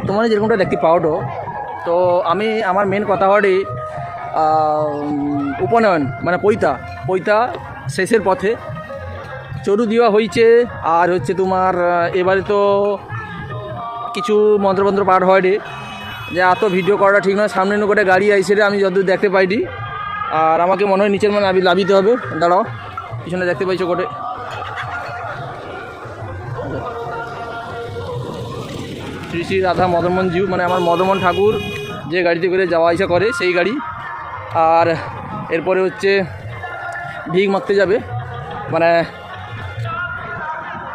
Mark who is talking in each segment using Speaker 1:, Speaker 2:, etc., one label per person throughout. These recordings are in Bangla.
Speaker 1: তোমরা যেরকমটা দেখতে পাওটো, তো আমি আমার মেন কথা হলে উপনয়ন মানে পৈতা শেষের পথে চরু দেওয়া হয়েছে। আর হচ্ছে তোমার এবারে তো কিছু মন্ত্রবন্ত্র পাঠ হয় রে, যে এত ভিডিও করাটা ঠিক নয়। সামনে করে গাড়ি আইসে রে, আমি যতদূর দেখতে পাইনি। আর আমাকে মনে হয় নিচের মানে আমি লাভিতে হবে। দাঁড়াও, পিছনে দেখতে পাইছো কোটে শ্রী শ্রী রাধা মদনমোহন জিউ, মানে আমার মদনমোহন ঠাকুর যে গাড়িতে করে যাওয়া আসা করে সেই গাড়ি। আর এরপরে হচ্ছে ভিক মাখতে যাবে, মানে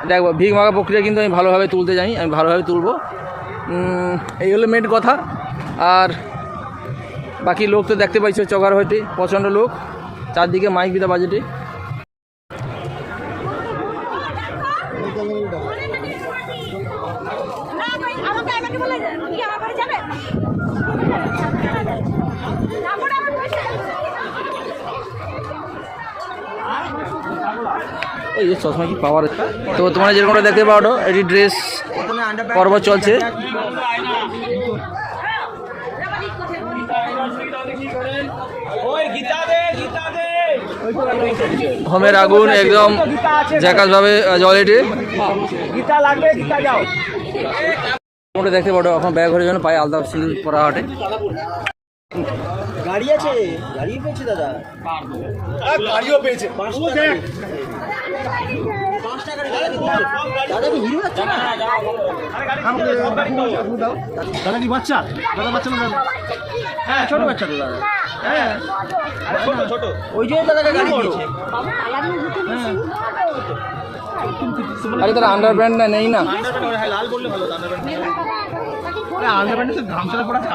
Speaker 1: দেখবো ভিক মাখা প্রক্রিয়া কিন্তু আমি ভালোভাবে তুলতে জানি, আমি ভালোভাবে তুলবো। এই হলো মেন কথা। আর বাকি লোক তো দেখতে পাইছো চগার হইতে প্রচণ্ড লোক, চারদিকে মাইক বিদা বাজেটে। এই যে চশমা কি পাওয়ার। তো তোমরা যেরকমটা দেখতে পাও, এটি ড্রেস পর্ব চলছে। হোমের আগুন একদম ঝাঁকাসভাবে জ্বলেটে। মোটা দেখতে পাও এখন ব্যাগ ঘরের জন্য পায়ে আলাদা সিঁদুর পরা হাটে।
Speaker 2: গাড়ি আছে, গাড়ি পেয়েছে দাদা, গাড়িও পেয়েছে। দাদা কি হিরো যাচ্ছে না? দাদা কি বাচ্চা? দাদা বাচ্চা না? হ্যাঁ ছোট বাচ্চা তো দাদা। হ্যাঁ ছোট, ওই যে দাদাকে গাড়ি দিয়েছে।
Speaker 1: আরে তারা আন্ডারপ্যান্ট না নেই না,
Speaker 2: লাল বললে ভালো। আন্ডারপ্যান্ট তো গামছাটা পরা আছে।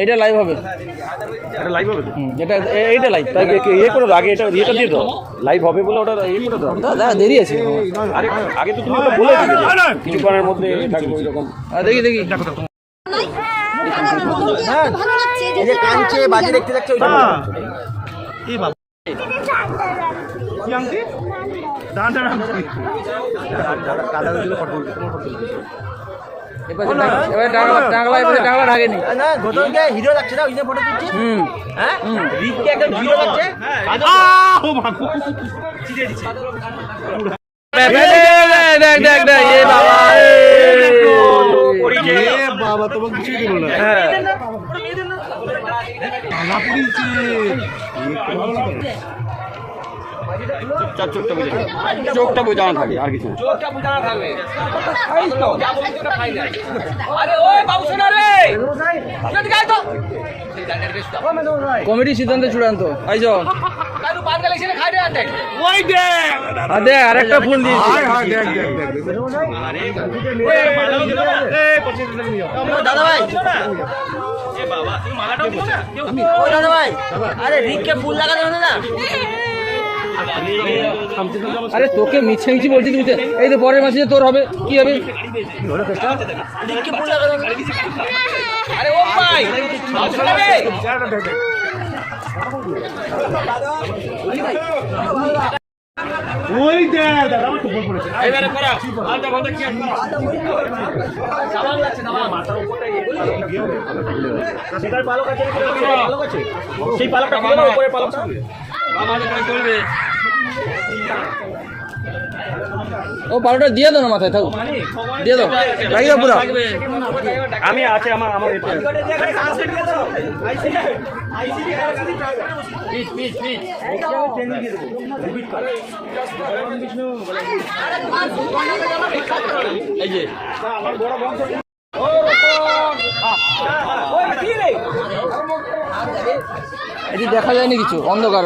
Speaker 1: এইটা লাইভ হবে,
Speaker 3: এটা লাইভ হবে,
Speaker 1: এইটা লাইভ।
Speaker 3: তাই ইয়ে করে দাও, আগে এটা ইয়েটা দিয়ে দাও, লাইভ হবে বলে ওটা ইয়ে করে দাও।
Speaker 1: দাদা দেরি আছে,
Speaker 3: আরে আগে তো তুমি ওটা বলে দিলে কিছুক্ষণের মধ্যে থাকবে ওইরকম।
Speaker 1: দেখি
Speaker 2: এই যে কাঁচে বাজে দেখতে যাচ্ছে ওইটা। এই বাবা কি আনতে দাঁড়া কাদা দিলে ফটো তুলতে তোমার ফটো তুলতে।
Speaker 1: টাংলা ঢাকেনি
Speaker 2: না, ঘটনকে হিরো লাগছে না, ওই যে ফটো তুলছে। হ্যাঁ রিককে একদম হিরো লাগছে। ও মা চিড়ে দিচ্ছে। বাবা তোমাকে কিছুই দিল না।
Speaker 3: চোখটা বোঝানো থাকে আর কিছু।
Speaker 1: কমিটি সিদ্ধান্ত চূড়ান্ত। আইজো আরেকটা ফুল দিয়েছি।
Speaker 2: দাদা ভাই, দাদা ভাই, আরে রিককে ফুল লাগাতে হবে না।
Speaker 1: আরে তোকে মিছে বলছি, তুমি এই তো পরের মাসে তোর হবে, কি হবে?
Speaker 2: সেই পালকটা উপরে পালক
Speaker 1: চলবে। ও পালটা দিয়ে দাও না, মাথায় থাকুক, দিয়ে দাও, লাগিয়ে পুরো।
Speaker 3: আমি আছে আমার
Speaker 1: এই যে এটি দেখা যায়নি কিছু, অন্ধকার।